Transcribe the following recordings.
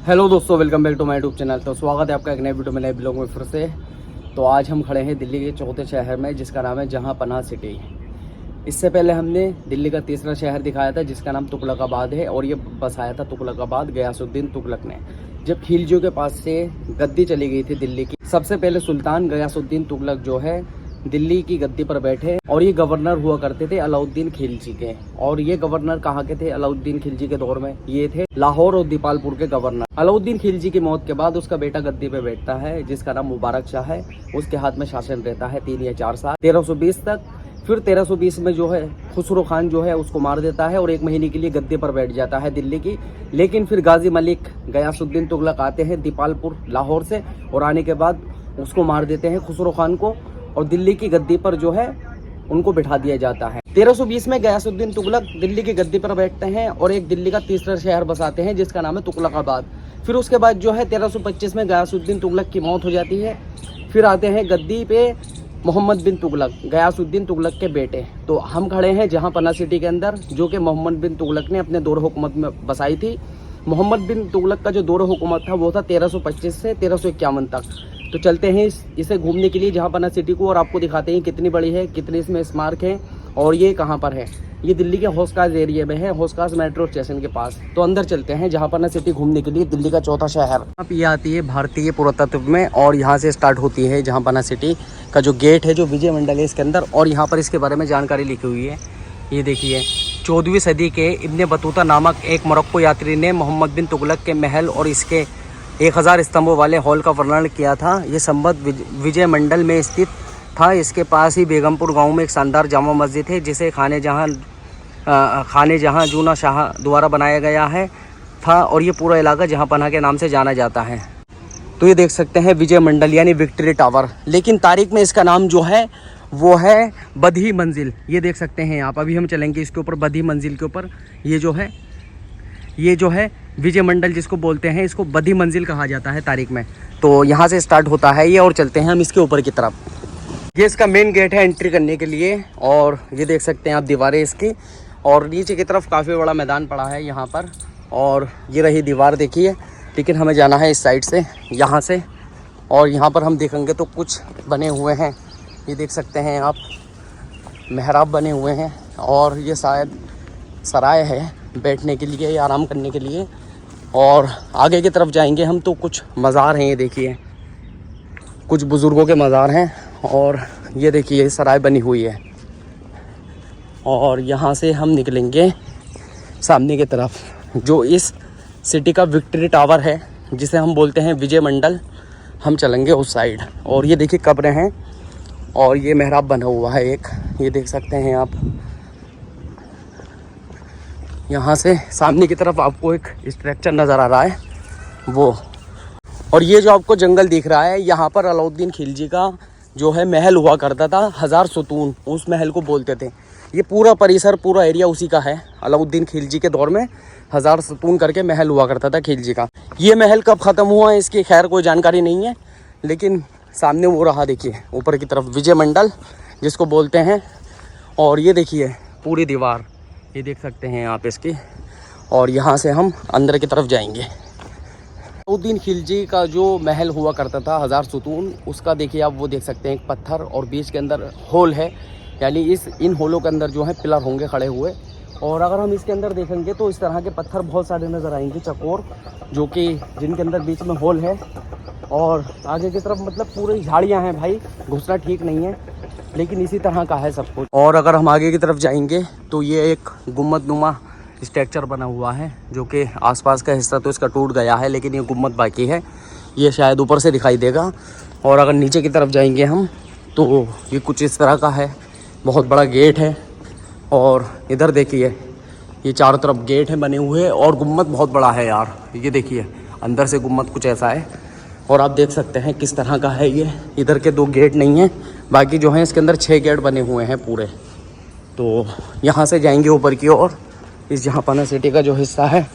Hello दोस्तों, welcome back to my YouTube channel. तो स्वागत है आपका एक नए वीडियो में, नए ब्लॉग में फिर से। तो आज हम खड़े हैं दिल्ली के चौथे शहर में, जिसका नाम है जहां पनाह सिटी। इससे पहले हमने दिल्ली का तीसरा शहर दिखाया था जिसका नाम तुगलकाबाद है, और ये बसाया था तुगलकाबाद गयासुद्दीन तुगलक ने। जब खिलजियों के पास से गद्दी चली गई थी दिल्ली की, सबसे पहले सुल्तान गयासुद्दीन तुगलक जो है दिल्ली की गद्दी पर बैठे, और ये गवर्नर हुआ करते थे अलाउद्दीन खिलजी के। और ये गवर्नर कहाँ के थे अलाउद्दीन खिलजी के दौर में? ये थे लाहौर और दीपालपुर के गवर्नर। अलाउद्दीन खिलजी की मौत के बाद उसका बेटा गद्दी पे बैठता है जिसका नाम मुबारक शाह है। उसके हाथ में शासन रहता है 3 या 4 साल, 1320 तक। फिर 1320 में जो है खुसरो खान जो है उसको मार देता है और 1 महीने के लिए गद्दी पर बैठ जाता है दिल्ली की। लेकिन फिर गाजी मलिक गयासुद्दीन तुगलक आते हैं दीपालपुर लाहौर से, और आने के बाद उसको मार देते हैं खुसरो खान को, और दिल्ली की गद्दी पर जो है उनको बिठा दिया जाता है। 1320 में गयासुद्दीन तुगलक दिल्ली की गद्दी पर बैठते हैं और एक दिल्ली का तीसरा शहर बसाते हैं जिसका नाम है तुगलकाबाद। फिर उसके बाद जो है 1325 में गयासुद्दीन तुगलक की मौत हो जाती है। फिर आते हैं गद्दी पे मोहम्मद बिन तुगलक, गयासुद्दीन तुगलक के बेटे। तो हम खड़े हैं जहां पनाह सिटी के अंदर, जो कि मोहम्मद बिन तुगलक ने अपने दौर हुकूमत में बसाई थी। मोहम्मद बिन तुगलक का जो दौर हुकूमत था वो था 1325 से 1351 तक। तो चलते हैं इसे घूमने के लिए जहां पनाह सिटी को, और आपको दिखाते हैं कितनी बड़ी है, कितने इसमें स्मारक हैं और ये कहां पर है। ये दिल्ली के हौसखास एरिया में है, हौसखास मेट्रो स्टेशन के पास। तो अंदर चलते हैं जहां पनाह सिटी घूमने के लिए, दिल्ली का चौथा शहर। अब ये आती है भारतीय पुरातत्व में, और यहाँ से स्टार्ट होती है जहां पनाह सिटी का जो गेट है, जो विजय मंडल है इसके अंदर। और यहाँ पर इसके बारे में जानकारी लिखी हुई है, ये देखिए। 14वीं सदी के इब्न बतूता नामक एक मोरक्को यात्री ने मोहम्मद बिन तुगलक के महल और इसके 1000 स्तंभों वाले हॉल का वर्णन किया था। ये संबत विजय मंडल में स्थित था। इसके पास ही बेगमपुर गांव में एक शानदार जामा मस्जिद है जिसे खाने जहां जूना शाह द्वारा बनाया गया है था, और ये पूरा इलाका जहां पनाह के नाम से जाना जाता है। तो ये देख सकते हैं विजय मंडल यानी विक्ट्री टावर, लेकिन तारीख में इसका नाम जो है वो है बधी मंजिल। ये देख सकते हैं आप, अभी हम चलेंगे इसके ऊपर, बधी मंजिल के ऊपर। ये जो है विजय मंडल जिसको बोलते हैं, इसको बधी मंजिल कहा जाता है तारीख में। तो यहाँ से स्टार्ट होता है ये, और चलते हैं हम इसके ऊपर की तरफ। ये इसका मेन गेट है एंट्री करने के लिए, और ये देख सकते हैं आप दीवारें इसकी, और नीचे की तरफ काफ़ी बड़ा मैदान पड़ा है यहाँ पर। और ये रही दीवार देखिए, लेकिन हमें जाना है इस साइड से, यहाँ से। और यहाँ पर हम देखेंगे तो कुछ बने हुए हैं, ये देख सकते हैं आप, मेहराब बने हुए हैं, और ये शायद सराय है बैठने के लिए या आराम करने के लिए। और आगे की तरफ जाएंगे हम तो कुछ मज़ार हैं, ये देखिए कुछ बुज़ुर्गों के मज़ार हैं, और ये देखिए सराय बनी हुई है। और यहाँ से हम निकलेंगे सामने की तरफ, जो इस सिटी का विक्ट्री टावर है जिसे हम बोलते हैं विजय मंडल। हम चलेंगे उस साइड, और ये देखिए कब्रें हैं, और ये मेहराब बना हुआ है एक, ये देख सकते हैं आप। यहाँ से सामने की तरफ आपको एक स्ट्रक्चर नज़र आ रहा है वो, और ये जो आपको जंगल दिख रहा है, यहाँ पर अलाउद्दीन खिलजी का जो है महल हुआ करता था, 1000 सुतून उस महल को बोलते थे। ये पूरा परिसर, पूरा एरिया उसी का है। अलाउद्दीन खिलजी के दौर में 1000 सुतून करके महल हुआ करता था खिलजी का। ये महल कब ख़त्म हुआ इसकी खैर कोई जानकारी नहीं है, लेकिन सामने वो रहा देखिए ऊपर की तरफ विजय मंडल जिसको बोलते हैं। और ये देखिए पूरी दीवार, ये देख सकते हैं आप इसकी। और यहाँ से हम अंदर की तरफ जाएंगे। अलाउद्दीन खिलजी का जो महल हुआ करता था 1000 सुतून, उसका देखिए आप वो देख सकते हैं एक पत्थर, और बीच के अंदर होल है, यानी इन होलों के अंदर जो है पिलर होंगे खड़े हुए। और अगर हम इसके अंदर देखेंगे तो इस तरह के पत्थर बहुत सारे नज़र आएंगे चकोर, जो कि जिनके अंदर बीच में होल है। और आगे की तरफ मतलब पूरी झाड़ियाँ हैं भाई, घुसना ठीक नहीं है, लेकिन इसी तरह का है सब कुछ। और अगर हम आगे की तरफ जाएंगे तो ये एक गुम्बद नुमा स्ट्रक्चर बना हुआ है, जो कि आसपास का हिस्सा तो इसका टूट गया है, लेकिन ये गुम्बद बाकी है, ये शायद ऊपर से दिखाई देगा। और अगर नीचे की तरफ जाएंगे हम तो ये कुछ इस तरह का है, बहुत बड़ा गेट है। और इधर देखिए ये चारों तरफ गेट है बने हुए, और गुम्बद बहुत बड़ा है यार, ये देखिए अंदर से गुम्बद कुछ ऐसा है। और आप देख सकते हैं किस तरह का है ये। इधर के 2 गेट नहीं हैं, बाकी जो हैं इसके अंदर 6 गेट बने हुए हैं पूरे। तो यहाँ से जाएंगे ऊपर की ओर, इस जहाँ पनाह सिटी का जो हिस्सा है।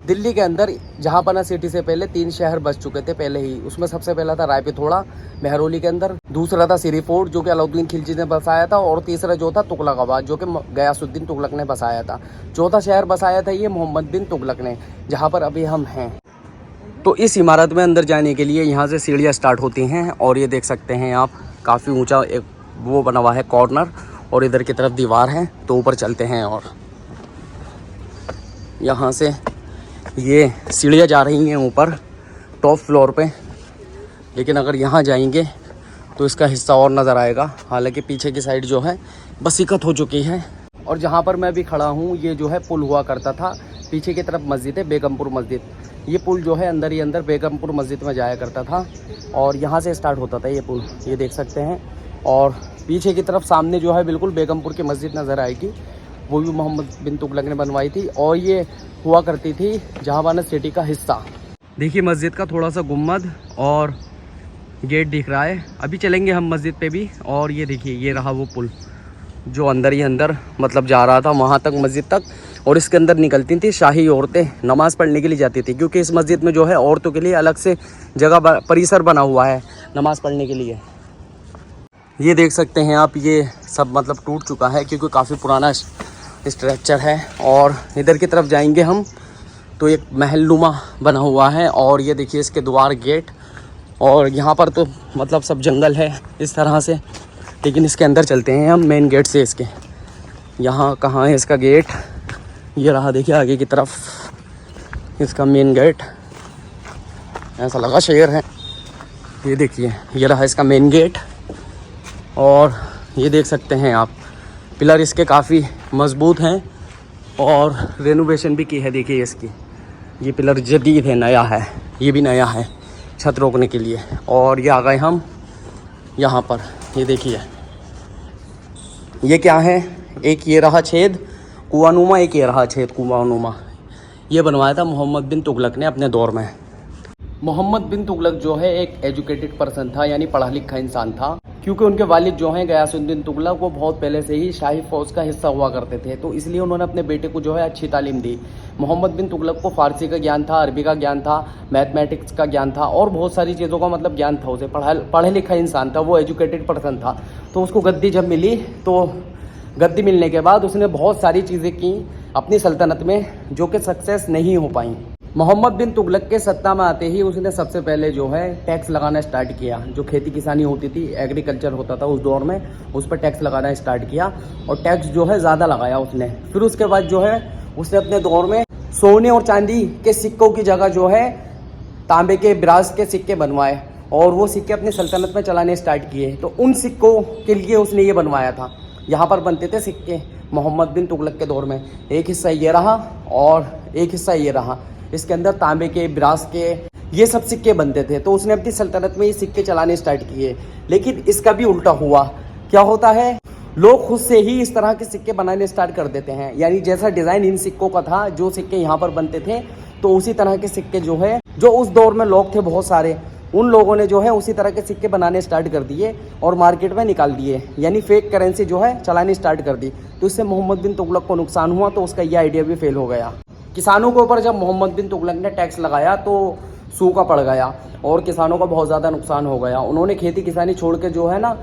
दिल्ली के अंदर जहांपना सिटी से पहले 3 शहर बस चुके थे पहले ही। उसमें सबसे पहला था रायपिथोड़ा मेहरौली के अंदर, दूसरा था सिरी फोर्ट जो कि अलाउद्दीन खिलजी ने बसाया था, और तीसरा जो था तुगलकाबाद जो कि गयासुद्दीन तुगलक ने बसाया था। चौथा शहर बसाया था ये मोहम्मद बिन तुगलक ने, जहाँ पर अभी हम हैं। तो इस इमारत में अंदर जाने के लिए यहाँ से सीढ़ियाँ स्टार्ट होती हैं, और ये देख सकते हैं आप काफ़ी ऊंचा एक वो बना हुआ है कॉर्नर, और इधर की तरफ दीवार है। तो ऊपर चलते हैं और यहाँ से ये सीढ़ियाँ जा रही हैं ऊपर टॉप फ्लोर पे, लेकिन अगर यहाँ जाएंगे तो इसका हिस्सा और नज़र आएगा। हालांकि पीछे की साइड जो है बसीकत हो चुकी है। और जहाँ पर मैं भी खड़ा हूँ ये जो है पुल हुआ करता था, पीछे की तरफ मस्जिद है बेगमपुर मस्जिद। ये पुल जो है अंदर ही अंदर बेगमपुर मस्जिद में जाया करता था, और यहाँ से स्टार्ट होता था ये पुल, ये देख सकते हैं। और पीछे की तरफ सामने जो है बिल्कुल बेगमपुर की मस्जिद नज़र आएगी, वो भी मोहम्मद बिन तुगलक ने बनवाई थी, और ये हुआ करती थी जहांपना सिटी का हिस्सा। देखिए मस्जिद का थोड़ा सा गुम्बद और गेट दिख रहा है। अभी चलेंगे हम मस्जिद पे भी, और ये देखिए ये रहा वो पुल जो अंदर ही अंदर मतलब जा रहा था वहाँ तक मस्जिद तक, और इसके अंदर निकलती थी शाही औरतें नमाज़ पढ़ने के लिए जाती थी, क्योंकि इस मस्जिद में जो है औरतों के लिए अलग से जगह परिसर बना हुआ है नमाज़ पढ़ने के लिए। ये देख सकते हैं आप, ये सब मतलब टूट चुका है क्योंकि काफ़ी पुराना स्ट्रक्चर है। और इधर की तरफ जाएंगे हम तो एक महलनुमा बना हुआ है, और ये देखिए इसके द्वार गेट, और यहाँ पर तो मतलब सब जंगल है इस तरह से। लेकिन इसके अंदर चलते हैं हम मेन गेट से। इसके यहाँ कहाँ है इसका गेट, ये रहा देखिए आगे की तरफ इसका मेन गेट, ऐसा लगा शेर है। ये देखिए ये रहा इसका मेन गेट, और ये देख सकते हैं आप पिलर इसके काफ़ी मज़बूत हैं, और रेनोवेशन भी की है। देखिए इसकी ये पिलर जदीद है, नया है, ये भी नया है छत रोकने के लिए। और ये आ गए हम यहाँ पर, ये देखिए ये क्या है, एक ये रहा छेद कुआनुमा, एक ये रहा छेद कुआनुमा। ये बनवाया था मोहम्मद बिन तुगलक ने अपने दौर में। मोहम्मद बिन तुगलक जो है एक एजुकेटेड पर्सन था, यानी पढ़ा लिखा इंसान था, क्योंकि उनके वालिद जो हैं गयासुद्दीन तुगलक वो बहुत पहले से ही शाही फौज का हिस्सा हुआ करते थे, तो इसलिए उन्होंने अपने बेटे को जो है अच्छी तालीम दी। मोहम्मद बिन तुगलक को फ़ारसी का ज्ञान था, अरबी का ज्ञान था, मैथमेटिक्स का ज्ञान था, और बहुत सारी चीज़ों का मतलब ज्ञान था। उसे पढ़ा लिखा इंसान था, वो एजुकेटेड पर्सन था। तो उसको गद्दी जब मिली, तो गद्दी मिलने के बाद उसने बहुत सारी चीज़ें की अपनी सल्तनत में जो कि सक्सेस नहीं हो पाई। मोहम्मद बिन तुगलक के सत्ता में आते ही उसने सबसे पहले जो है टैक्स लगाना स्टार्ट किया। जो खेती किसानी होती थी, एग्रीकल्चर होता था उस दौर में, उस पर टैक्स लगाना स्टार्ट किया, और टैक्स जो है ज़्यादा लगाया उसने। फिर उसके बाद जो है उसने अपने दौर में सोने और चांदी के सिक्कों की जगह जो है तांबे के ब्रास के सिक्के बनवाए, और वो सिक्के अपनी सल्तनत में चलाने स्टार्ट किए। तो उन सिक्कों के लिए उसने ये बनवाया था। यहाँ पर बनते थे सिक्के मोहम्मद बिन तुगलक के दौर में, एक हिस्सा ये रहा और एक हिस्सा ये रहा। इसके अंदर तांबे के, ब्रास के, ये सब सिक्के बनते थे। तो उसने अपनी सल्तनत में ये सिक्के चलाने स्टार्ट किए। लेकिन इसका भी उल्टा हुआ। क्या होता है, लोग खुद से ही इस तरह के सिक्के बनाने स्टार्ट कर देते हैं, यानी जैसा डिज़ाइन इन सिक्कों का था, जो सिक्के यहाँ पर बनते थे, तो उसी तरह के सिक्के जो है, जो उस दौर में लोग थे बहुत सारे, उन लोगों ने जो है उसी तरह के सिक्के बनाने स्टार्ट कर दिए और मार्केट में निकाल दिए, यानी फेक करेंसी जो है चलानी स्टार्ट कर दी। तो इससे मोहम्मद बिन तुगलक को नुकसान हुआ, तो उसका यह आइडिया भी फेल हो गया। किसानों के ऊपर जब मोहम्मद बिन तुगलक ने टैक्स लगाया तो सूखा पड़ गया और किसानों का बहुत ज़्यादा नुकसान हो गया। उन्होंने खेती किसानी छोड़ के जो है ना,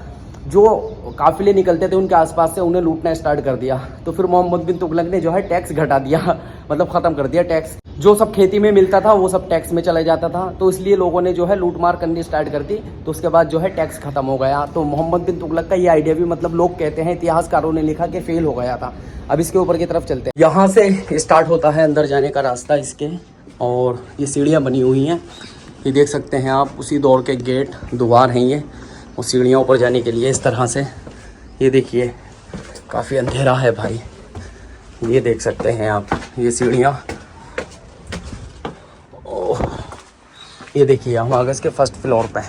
जो काफिले निकलते थे उनके आसपास से, उन्हें लूटना स्टार्ट कर दिया। तो फिर मोहम्मद बिन तुगलक ने जो है टैक्स घटा दिया, मतलब ख़त्म कर दिया टैक्स। जो सब खेती में मिलता था वो सब टैक्स में चला जाता था, तो इसलिए लोगों ने जो है लूटमार करनी स्टार्ट कर दी। तो उसके बाद जो है टैक्स खत्म हो गया। तो मोहम्मद बिन तुगलक का ये आइडिया भी, मतलब लोग कहते हैं, इतिहासकारों ने लिखा कि फेल हो गया था। अब इसके ऊपर की तरफ चलते हैं। यहाँ से स्टार्ट होता है अंदर जाने का रास्ता इसके, और ये सीढ़ियाँ बनी हुई हैं, ये देख सकते हैं आप। उसी दौर के गेट द्वार हैं ये, और सीढ़ियाँ ऊपर जाने के लिए इस तरह से। ये देखिए काफ़ी अंधेरा है भाई, ये देख सकते हैं आप, ये सीढ़ियाँ। ये देखिए हम आगे के फर्स्ट फ्लोर पे।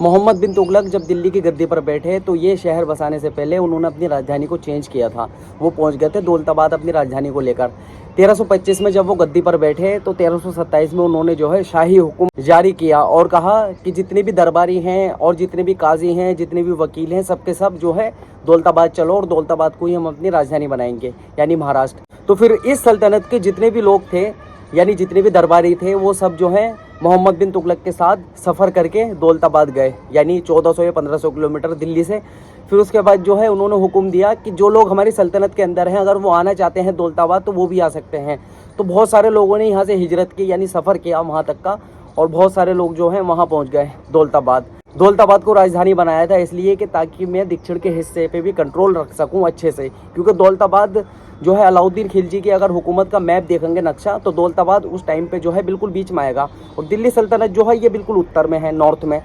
मोहम्मद बिन तुगलक जब दिल्ली की गद्दी पर बैठे तो ये शहर बसाने से पहले उन्होंने अपनी राजधानी को चेंज किया था। वो पहुंच गए थे दौलताबाद अपनी राजधानी को लेकर। 1325 में जब वो गद्दी पर बैठे तो 1327 में उन्होंने जो है शाही हुक्म जारी किया और कहा कि जितने भी दरबारी हैं और जितने भी काजी हैं, जितने भी वकील हैं, सबके सब जो है दौलताबाद चलो और दौलताबाद को ही हम अपनी राजधानी बनाएंगे, यानी महाराष्ट्र। तो फिर इस सल्तनत के जितने भी लोग थे यानी जितने भी दरबारी थे वो सब जो है मोहम्मद बिन तुगलक के साथ सफ़र करके दौलताबाद गए, यानी 1400 या 1500 किलोमीटर दिल्ली से। फिर उसके बाद जो है उन्होंने हुक्म दिया कि जो लोग हमारी सल्तनत के अंदर हैं, अगर वो आना चाहते हैं दौलताबाद तो वो भी आ सकते हैं। तो बहुत सारे लोगों ने यहाँ से हिजरत की, यानी सफ़र किया वहाँ तक का, और बहुत सारे लोग जो हैं वहाँ पहुँच गए दौलताबाद। दौलताबाद को राजधानी बनाया था इसलिए कि ताकि मैं दक्षिण के हिस्से पे भी कंट्रोल रख सकूं अच्छे से, क्योंकि दौलताबाद जो है अलाउद्दीन खिलजी की अगर हुकूमत का मैप देखेंगे नक्शा, तो दौलताबाद उस टाइम पे जो है बिल्कुल बीच में आएगा, और दिल्ली सल्तनत जो है ये बिल्कुल उत्तर में है, नॉर्थ में।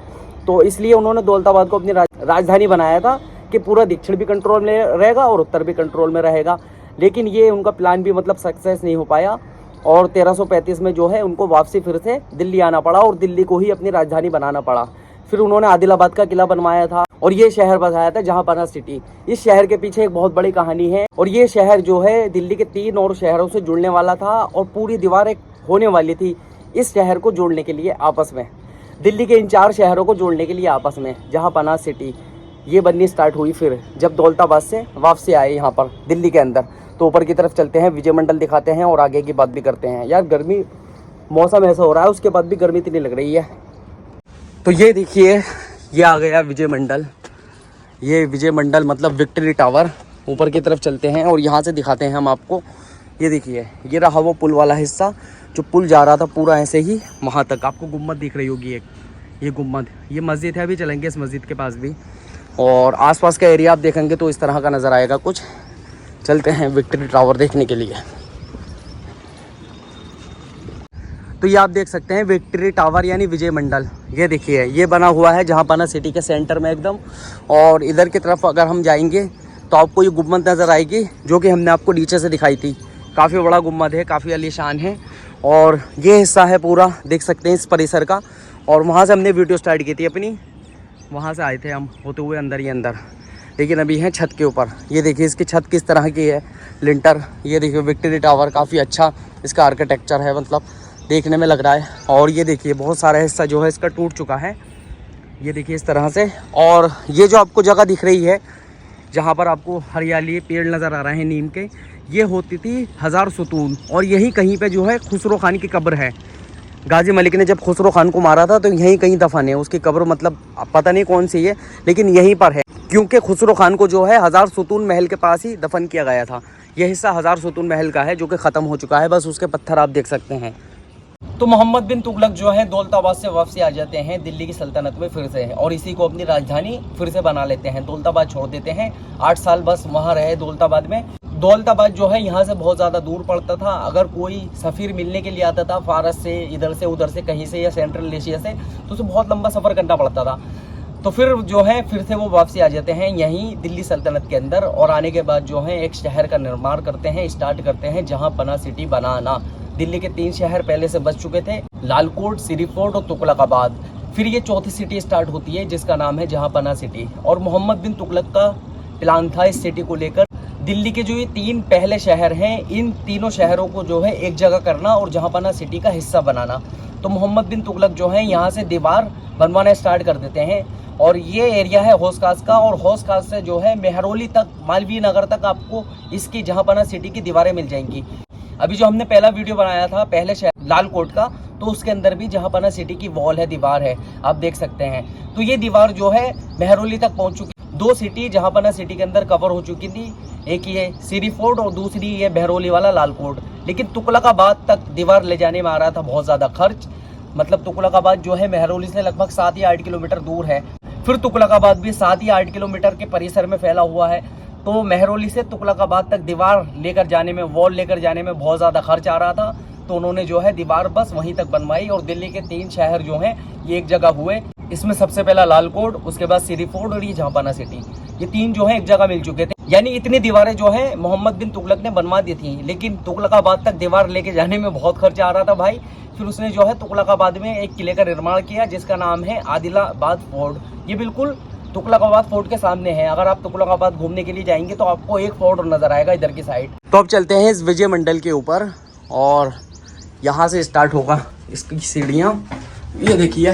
तो इसलिए उन्होंने दौलताबाद को अपनी राजधानी बनाया था कि पूरा दक्षिण भी कंट्रोल में रहेगा और उत्तर भी कंट्रोल में रहेगा। लेकिन ये उनका प्लान भी मतलब सक्सेस नहीं हो पाया, और 1335 में जो है उनको वापसी फिर से दिल्ली आना पड़ा और दिल्ली को ही अपनी राजधानी बनाना पड़ा। फिर उन्होंने आदिलाबाद का किला बनवाया था और ये शहर बसाया था जहांपना सिटी। इस शहर के पीछे एक बहुत बड़ी कहानी है, और ये शहर जो है दिल्ली के 3 और शहरों से जुड़ने वाला था, और पूरी दीवार एक होने वाली थी इस शहर को जोड़ने के लिए आपस में, दिल्ली के इन 4 शहरों को जोड़ने के लिए आपस में। जहांपना सिटी ये बननी स्टार्ट हुई फिर जब दौलताबाद से वापसी आए यहाँ पर दिल्ली के अंदर। तो ऊपर की तरफ चलते हैं, विजय मंडल दिखाते हैं और आगे की बात भी करते हैं। यार गर्मी, मौसम ऐसा हो रहा है, उसके बाद भी गर्मी इतनी लग रही है। तो ये देखिए, ये आ गया विजय मंडल। ये विजय मंडल मतलब विक्ट्री टावर। ऊपर की तरफ चलते हैं और यहाँ से दिखाते हैं हम आपको। ये देखिए, ये रहा वो पुल वाला हिस्सा, जो पुल जा रहा था पूरा ऐसे ही वहाँ तक। आपको गुम्बद दिख रही होगी एक, ये गुम्बद, ये मस्जिद है, अभी चलेंगे इस मस्जिद के पास भी। और आसपास का एरिया आप देखेंगे तो इस तरह का नज़र आएगा कुछ। चलते हैं विक्ट्री टावर देखने के लिए। तो ये आप देख सकते हैं विक्ट्री टावर यानी विजय मंडल। ये देखिए, ये बना हुआ है जहांपना सिटी के सेंटर में एकदम। और इधर की तरफ अगर हम जाएंगे तो आपको ये गुम्बद नज़र आएगी, जो कि हमने आपको नीचे से दिखाई थी। काफ़ी बड़ा गुम्बद है, काफ़ी आलीशान है। और ये हिस्सा है पूरा, देख सकते हैं इस परिसर का। और वहाँ से हमने वीडियो स्टार्ट की थी अपनी, वहाँ से आए थे हम होते हुए अंदर ही अंदर। लेकिन अभी हैं छत के ऊपर। ये देखिए इसकी छत किस तरह की है, लिंटर। ये देखिए विक्ट्री टावर, काफ़ी अच्छा इसका आर्किटेक्चर है, मतलब देखने में लग रहा है। और ये देखिए बहुत सारा हिस्सा जो है इसका टूट चुका है, ये देखिए इस तरह से। और ये जो आपको जगह दिख रही है जहाँ पर आपको हरियाली पेड़ नज़र आ रहे हैं नीम के, ये होती थी 1000 सुतून। और यहीं कहीं पे जो है खुसरो खान की कब्र है। गाजी मलिक ने जब खुसरो खान को मारा था तो यहीं कहीं दफन है उसकी कब्र, मतलब पता नहीं कौन सी है लेकिन यहीं पर है, क्योंकि खुसरो खान को जो है 1000 सुतून महल के पास ही दफन किया गया था। यह हिस्सा 1000 सुतून महल का है जो कि ख़त्म हो चुका है, बस उसके पत्थर आप देख सकते हैं। तो मोहम्मद बिन तुगलक जो है दौलताबाद से वापसी आ जाते हैं दिल्ली की सल्तनत में फिर से, और इसी को अपनी राजधानी फिर से बना लेते हैं। दौलताबाद छोड़ देते हैं, 8 साल बस वहाँ रहे दौलताबाद में। दौलताबाद जो है यहाँ से बहुत ज़्यादा दूर पड़ता था। अगर कोई सफ़ीर मिलने के लिए आता था फारस से, इधर से उधर से कहीं से, या सेंट्रल एशिया से, तो उसे बहुत लंबा सफ़र करना पड़ता था। तो फिर जो है फिर से वो वापसी आ जाते हैं यहीं दिल्ली सल्तनत के अंदर। और आने के बाद जो है एक शहर का निर्माण करते हैं, स्टार्ट करते हैं जहांपना सिटी बनाना। दिल्ली के 3 शहर पहले से बच चुके थे, लालकोट, सिरी फोर्ट और तुगलकाबाद। फिर ये चौथी सिटी स्टार्ट होती है जिसका नाम है जहांपना सिटी। और मोहम्मद बिन तुगलक का प्लान था इस सिटी को लेकर, दिल्ली के जो ये 3 पहले शहर हैं, इन तीनों शहरों को जो है एक जगह करना और जहांपना सिटी का हिस्सा बनाना। तो मोहम्मद बिन तुगलक जो है यहाँ से दीवार बनवाना स्टार्ट कर देते हैं। और ये एरिया है हौस खास का, और हौस खास से जो है मेहरौली तक, मालवीय नगर तक आपको इसकी जहांपना सिटी की दीवारें मिल जाएंगी। अभी जो हमने पहला वीडियो बनाया था पहले शहर लालकोट का, तो उसके अंदर भी जहांपना सिटी की वॉल है, दीवार है, आप देख सकते हैं। तो ये दीवार जो है मेहरौली तक पहुंच चुकी। 2 सिटी जहांपना सिटी के अंदर कवर हो चुकी थी, एक ये सिरी फोर्ट और दूसरी ये मेहरौली वाला लालकोट। लेकिन तुगलकाबाद तक दीवार ले जाने में आ रहा था बहुत ज़्यादा खर्च, मतलब तुगलकाबाद जो है मेहरौली से लगभग 7 या 8 किलोमीटर दूर है। फिर तुगलकाबाद भी 7 या 8 किलोमीटर के परिसर में फैला हुआ है। तो मेहरौली से तुगलकाबाद तक दीवार लेकर जाने में, वॉल लेकर जाने में बहुत ज़्यादा खर्च आ रहा था। तो उन्होंने जो है दीवार बस वहीं तक बनवाई, और दिल्ली के 3 शहर जो हैं ये एक जगह हुए। इसमें सबसे पहला लालकोट, उसके बाद सिरी फोर्ट और ये जहांपना सिटी, ये 3 जो है एक जगह मिल चुके थे। यानी इतनी दीवारें जो है मोहम्मद बिन तुगलक ने बनवा दी थी। लेकिन तुगलकाबाद तक दीवार लेके जाने में बहुत खर्च आ रहा था भाई। फिर उसने जो है तुगलकाबाद में एक किले का निर्माण किया जिसका नाम है आदिलाबाद फोर्ट। ये बिल्कुल तुगलकाबाद फोर्ट के सामने है। अगर आप तुगलकाबाद घूमने के लिए जाएंगे तो आपको एक फोर्ट नजर आएगा इधर की साइड। तो अब चलते हैं इस विजय मंडल के ऊपर, और यहाँ से स्टार्ट होगा इसकी सीढ़ियाँ। ये देखिए,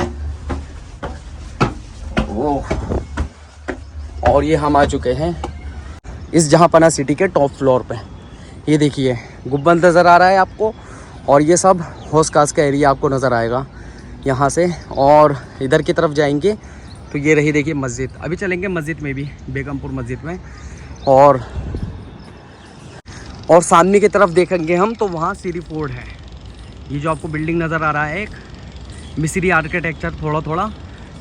और ये हम आ चुके हैं इस जहांपना सिटी के टॉप फ्लोर पे। ये देखिए गुंबद नज़र आ रहा है आपको, और ये सब हौस खास का एरिया आपको नज़र आएगा यहाँ से। और इधर की तरफ जाएंगे तो ये रही देखिए मस्जिद। अभी चलेंगे मस्जिद में भी, बेगमपुर मस्जिद में। और सामने की तरफ देखेंगे हम तो वहाँ सीरी फोर्ड है। ये जो आपको बिल्डिंग नज़र आ रहा है, एक मिस्री आर्किटेक्चर, थोड़ा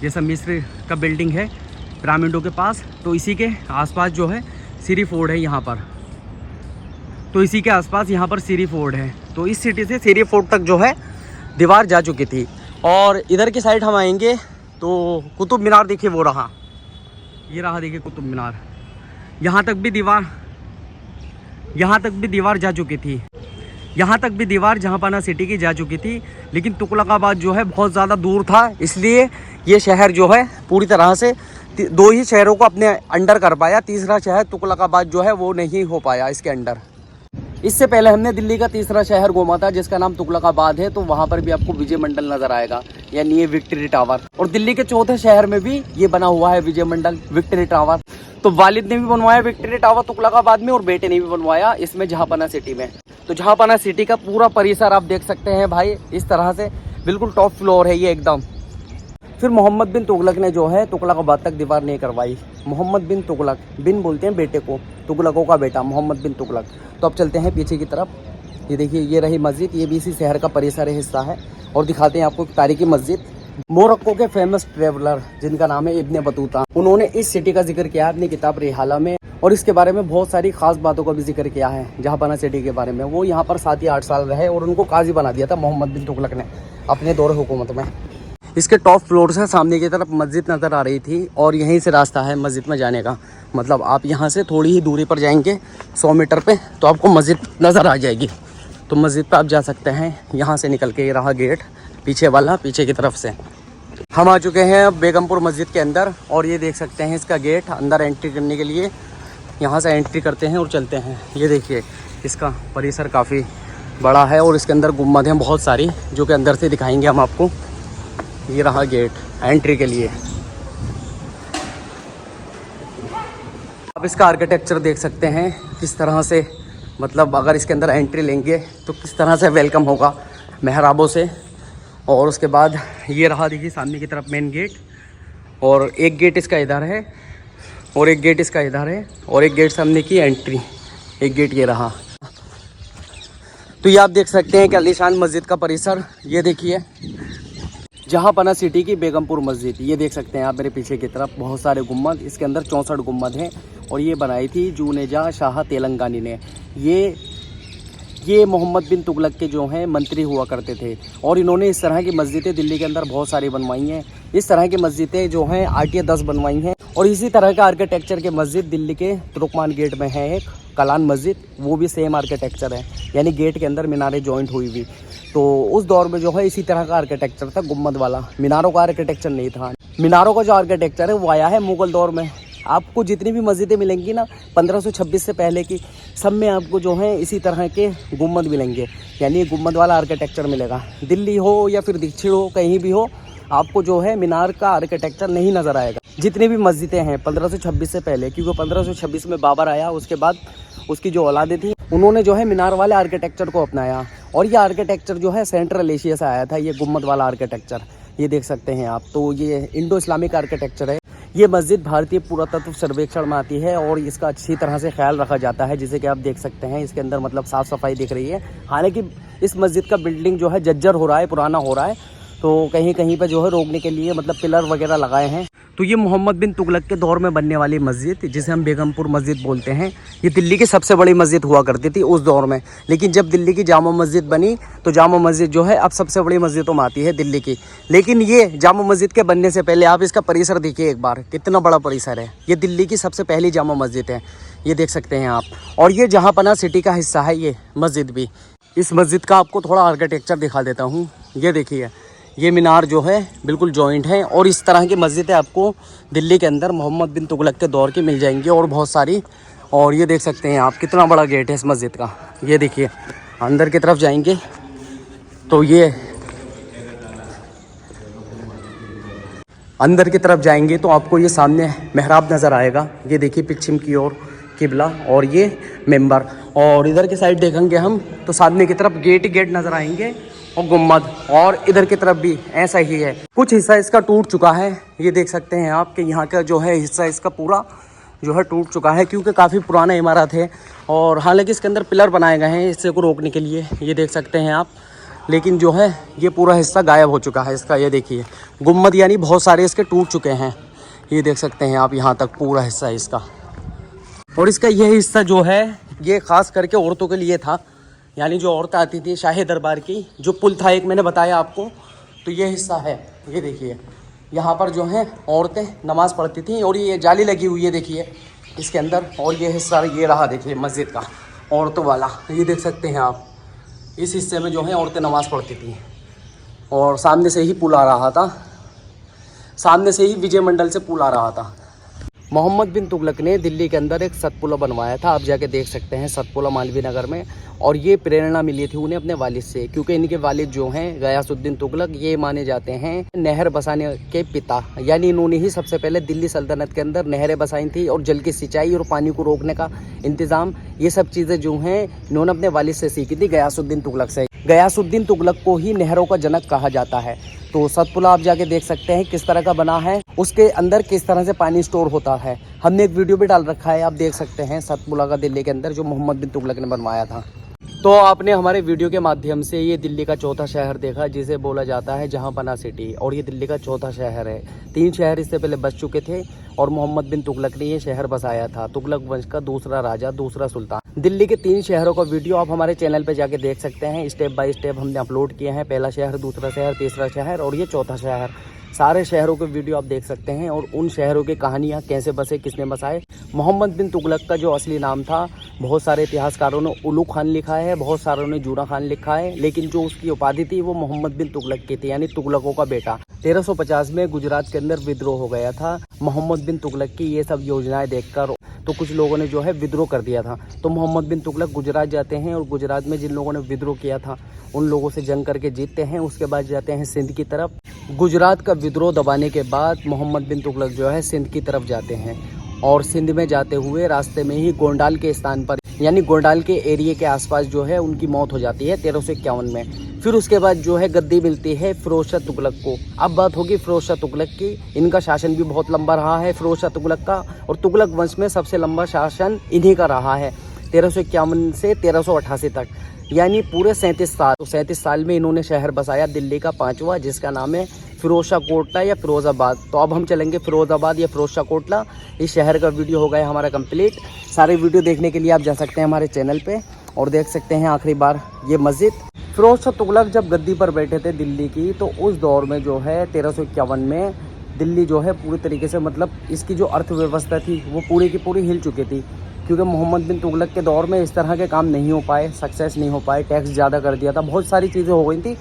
जैसा मिस्र का बिल्डिंग है पिरामिडों के पास, तो इसी के आसपास जो है सीरी फोर्ड है यहाँ पर। तो इसी के आसपास यहाँ पर सीरी फोर्ड है। तो इस सिटी से सीरी फोर्ड तक जो है दीवार जा चुकी थी। और इधर की साइड हम आएंगे तो कुतुब मीनार देखिए, वो रहा, ये रहा देखिए कुतुब मीनार। यहाँ तक भी दीवार जा चुकी थी। यहाँ तक भी दीवार जहाँपनाह सिटी की जा चुकी थी। लेकिन तुगलकाबाद जो है बहुत ज़्यादा दूर था, इसलिए ये शहर जो है पूरी तरह से 2 ही शहरों को अपने अंडर कर पाया। तीसरा शहर तुगलकाबाद जो है वो नहीं हो पाया इसके अंडर। इससे पहले हमने दिल्ली का तीसरा शहर घूमा था जिसका नाम तुगलकाबाद है। तो वहाँ पर भी आपको विजय मंडल नज़र आएगा, यानी ये विक्ट्री टावर। और दिल्ली के चौथे शहर में भी ये बना हुआ है विजय मंडल, विक्ट्री टावर। तो वालिद ने भी बनवाया विक्ट्री टावर तुगलकाबाद में और बेटे ने भी बनवाया इसमें जहाँपनाह सिटी में। तो जहाँपनाह सिटी का पूरा परिसर आप देख सकते हैं भाई, इस तरह से बिल्कुल टॉप फ्लोर है ये एकदम। फिर मोहम्मद बिन तुगलक ने जो है तुगलकाबाद तक दीवार नहीं करवाई। मोहम्मद बिन तुगलक, बिन बोलते हैं बेटे को, तुगलकों का बेटा मोहम्मद बिन तुगलक। तो अब चलते हैं पीछे की तरफ। ये देखिए ये रही मस्जिद, ये भी इसी शहर का परिसर हिस्सा है। और दिखाते हैं आपको तारीखी मस्जिद। मोरक्को के फेमस ट्रेवलर जिनका नाम है इब्ने बतूता, उन्होंने इस सिटी का जिक्र किया है अपनी किताब रिहाला में। और इसके बारे में बहुत सारी खास बातों का भी जिक्र किया है जहाँपनाह सिटी के बारे में। वो यहाँ पर 7 या 8 साल रहे और उनको काजी बना दिया था मोहम्मद बिन तुगलक ने अपने दौर हुकूमत में। इसके टॉप फ्लोर से सामने की तरफ मस्जिद नज़र आ रही थी और यहीं से रास्ता है मस्जिद में जाने का। मतलब आप यहाँ से थोड़ी ही दूरी पर जाएंगे 100 मीटर पे तो आपको मस्जिद नज़र आ जाएगी। तो मस्जिद पे आप जा सकते हैं यहाँ से निकल के। ये रहा गेट पीछे वाला, पीछे की तरफ से। हम आ चुके हैं अब बेगमपुर मस्जिद के अंदर और ये देख सकते हैं इसका गेट। अंदर एंट्री करने के लिए यहाँ से एंट्री करते हैं और चलते हैं। ये देखिए इसका परिसर काफ़ी बड़ा है और इसके अंदर गुम्बद हैं बहुत सारी, जो कि अंदर से दिखाएंगे हम आपको। ये रहा गेट एंट्री के लिए। आप इसका आर्किटेक्चर देख सकते हैं किस तरह से, मतलब अगर इसके अंदर एंट्री लेंगे तो किस तरह से वेलकम होगा मेहराबों से। और उसके बाद ये रहा देखिए सामने की तरफ मेन गेट। और एक गेट इसका इधर है और एक गेट इसका इधर है और एक गेट सामने की एंट्री, एक गेट ये रहा। तो ये आप देख सकते हैं कि आलीशान मस्जिद का परिसर। ये देखिए जहाँपनाह सिटी की बेगमपुर मस्जिद, ये देख सकते हैं आप मेरे पीछे की तरफ बहुत सारे गुम्बद। इसके अंदर 64 गुम्बद हैं और ये बनाई थी जूनेजा शाह तेलंगानी ने। ये मोहम्मद बिन तुगलक के जो हैं मंत्री हुआ करते थे और इन्होंने इस तरह की मस्जिदें दिल्ली के अंदर बहुत सारी बनवाई हैं। इस तरह की मस्जिदें जो हैं 8 या 10 बनवाई हैं। और इसी तरह का आर्किटेक्चर के मस्जिद दिल्ली के तुर्कमान गेट में है एक कलान मस्जिद, वो भी सेम आर्किटेक्चर है, यानी गेट के अंदर मीनारें जॉइंट हुई हुई। तो उस दौर में जो है इसी तरह का आर्किटेक्चर था, गुम्बद वाला। मीनारों का आर्किटेक्चर नहीं था। मीनारों का जो आर्किटेक्चर है वो आया है मुगल दौर में। आपको जितनी भी मस्जिदें मिलेंगी ना 1526 से पहले की, सब में आपको जो है इसी तरह के गुम्बद मिलेंगे, यानी गुम्बद वाला आर्किटेक्चर मिलेगा। दिल्ली हो या फिर दक्षिण हो, कहीं भी हो, आपको जो है मीनार का आर्किटेक्चर नहीं नज़र आएगा। जितनी भी मस्जिदें हैं 1526 से पहले, क्योंकि 1526 में बाबर आया, उसके बाद उसकी जो औलादें थी उन्होंने जो है मीनार वाले आर्किटेक्चर को अपनाया। और ये आर्किटेक्चर जो है सेंट्रल एशिया से आया था, ये गुम्बद वाला आर्किटेक्चर। ये देख सकते हैं आप। तो ये इंडो इस्लामिक आर्किटेक्चर है। ये मस्जिद भारतीय पुरातत्व सर्वेक्षण में आती है और इसका अच्छी तरह से ख्याल रखा जाता है, जिसे कि आप देख सकते हैं इसके अंदर मतलब साफ़ सफाई दिख रही है। हालांकि इस मस्जिद का बिल्डिंग जो है जर्जर हो रहा है, पुराना हो रहा है, तो कहीं कहीं पर जो है रोकने के लिए मतलब पिलर वगैरह लगाए हैं। तो ये मोहम्मद बिन तुगलक के दौर में बनने वाली मस्जिद, जिसे हम बेगमपुर मस्जिद बोलते हैं, ये दिल्ली की सबसे बड़ी मस्जिद हुआ करती थी उस दौर में। लेकिन जब दिल्ली की जामा मस्जिद बनी तो जामा मस्जिद जो है अब सबसे बड़ी मस्जिदों में आती है दिल्ली की। लेकिन ये जामा मस्जिद के बनने से पहले आप इसका परिसर देखिए एक बार, कितना बड़ा परिसर है। ये दिल्ली की सबसे पहली जामा मस्जिद है, ये देख सकते हैं आप। और ये जहाँपनाह सिटी का हिस्सा है ये मस्जिद भी। इस मस्जिद का आपको थोड़ा आर्किटेक्चर दिखा देता हूँ। ये देखिए ये मीनार जो है बिल्कुल जॉइंट है और इस तरह की मस्जिदें आपको दिल्ली के अंदर मोहम्मद बिन तुगलक के दौर की मिल जाएंगी और बहुत सारी। और ये देख सकते हैं आप कितना बड़ा गेट है इस मस्जिद का। ये देखिए अंदर की तरफ जाएंगे तो ये अंदर की तरफ जाएंगे तो आपको ये सामने मेहराब नज़र आएगा। ये देखिए पश्चिम की ओर किबला और ये मेंबर। और इधर की साइड देखेंगे हम तो सामने की तरफ गेट नज़र आएंगे और गुम्बद, और इधर की तरफ भी ऐसा ही है। कुछ हिस्सा इसका टूट चुका है, ये देख सकते हैं आप कि यहाँ का जो है हिस्सा इसका पूरा जो है टूट चुका है, क्योंकि काफ़ी पुराना इमारत है। और हालांकि इसके अंदर पिलर बनाए गए हैं इससे को रोकने के लिए, ये देख सकते हैं आप, लेकिन जो है ये पूरा हिस्सा गायब हो चुका है इसका। ये देखिए गुम्बद यानी बहुत सारे इसके टूट चुके हैं, ये देख सकते हैं आप, यहाँ तक पूरा हिस्सा है इसका। और इसका यह हिस्सा जो है ये ख़ास करके औरतों के लिए था, यानी जो औरतें आती थी शाही दरबार की, जो पुल था एक मैंने बताया आपको, तो ये हिस्सा है। ये देखिए यहाँ पर जो है औरतें नमाज़ पढ़ती थी, और ये जाली लगी हुई है देखिए इसके अंदर। और ये हिस्सा ये रहा देखिए मस्जिद का औरतों वाला, ये देख सकते हैं आप, इस हिस्से में जो है औरतें नमाज़ पढ़ती थी। और सामने से ही पुल आ रहा था, सामने से ही विजय मंडल से पुल आ रहा था। मोहम्मद बिन तुगलक ने दिल्ली के अंदर एक सतपुला बनवाया था, आप जाके देख सकते हैं सतपुला मालवीय नगर में। और ये प्रेरणा मिली थी उन्हें अपने वालिद से, क्योंकि इनके वालिद जो हैं गयासुद्दीन तुगलक, ये माने जाते हैं नहर बसाने के पिता, यानी इन्होंने ही सबसे पहले दिल्ली सल्तनत के अंदर नहरें बसाई थी, और जल की सिंचाई और पानी को रोकने का इंतज़ाम, ये सब चीज़ें जो हैं इन्होंने अपने वालिद से सीखी थी, गयासुद्दीन तुगलक से। गयासुद्दीन तुगलक को ही नहरों का जनक कहा जाता है। तो सतपुला आप जाके देख सकते हैं किस तरह का बना है, उसके अंदर किस तरह से पानी स्टोर होता है। हमने एक वीडियो भी डाल रखा है, आप देख सकते हैं सतपुला का दिल्ली के अंदर, जो मोहम्मद बिन तुगलक ने बनवाया था। तो आपने हमारे वीडियो के माध्यम से ये दिल्ली का चौथा शहर देखा, जिसे बोला जाता है जहांपनाह सिटी, और ये दिल्ली का चौथा शहर है। 3 शहर इससे पहले बस चुके थे, और मोहम्मद बिन तुगलक ने ये शहर बसाया था, तुगलक वंश का दूसरा राजा, दूसरा सुल्तान। दिल्ली के 3 शहरों का वीडियो आप हमारे चैनल पे जाके देख सकते हैं, स्टेप बाय स्टेप हमने अपलोड किए हैं। पहला शहर, दूसरा शहर, तीसरा शहर और ये चौथा शहर। सारे शहरों के वीडियो आप देख सकते हैं, और उन शहरों की कहानियाँ, कैसे बसे, किसने बसाए। मोहम्मद बिन तुगलक का जो असली नाम था, बहुत सारे इतिहासकारों ने उलू खान लिखा है, बहुत सारों ने जूना खान लिखा है, लेकिन जो उसकी उपाधि थी वो मोहम्मद बिन तुगलक की थी, यानी तुगलकों का बेटा। 1350 में गुजरात के अंदर विद्रोह हो गया था। मोहम्मद बिन तुगलक की ये सब योजनाएं देखकर तो कुछ लोगों ने जो है विद्रोह कर दिया था। तो मोहम्मद बिन तुगलक गुजरात जाते हैं, और गुजरात में जिन लोगों ने विद्रोह किया था उन लोगों से जंग करके जीतते हैं। उसके बाद जाते हैं सिंध की तरफ। गुजरात का विद्रोह दबाने के बाद मोहम्मद बिन तुगलक जो है सिंध की तरफ जाते हैं, और सिंध में जाते हुए रास्ते में ही गोंडाल के स्थान पर, यानी गोंडाल के एरिया के आसपास जो है उनकी मौत हो जाती है 1351 में। फिर उसके बाद जो है गद्दी मिलती है फिरोज शाह तुगलक को। अब बात होगी फिरोज शाह तुगलक की। इनका शासन भी बहुत लंबा रहा है फिरोज शाह तुगलक का, और तुगलक वंश में सबसे लंबा शासन इन्हीं का रहा है 1351 से 1388 तक, यानी पूरे 37 साल। तो 37 साल में इन्होंने शहर बसाया दिल्ली का 5वां, जिसका नाम है फिरोज शाह कोटला या फिरोजाबाद। तो अब हम चलेंगे फिरोजाबाद या फिरोज शाह कोटला। इस शहर का वीडियो हो गया हमारा कंप्लीट। सारे वीडियो देखने के लिए आप जा सकते हैं हमारे चैनल पे, और देख सकते हैं आखिरी बार ये मस्जिद। फिरोज शाह तुगलक जब गद्दी पर बैठे थे दिल्ली की, तो उस दौर में जो है 1351 में दिल्ली जो है पूरी तरीके से, मतलब इसकी जो अर्थव्यवस्था थी वो पूरी की पूरी हिल चुकी थी, क्योंकि मोहम्मद बिन तुगलक के दौर में इस तरह के काम नहीं हो पाए, सक्सेस नहीं हो पाए, टैक्स ज़्यादा कर दिया था, बहुत सारी चीज़ें हो गई थी।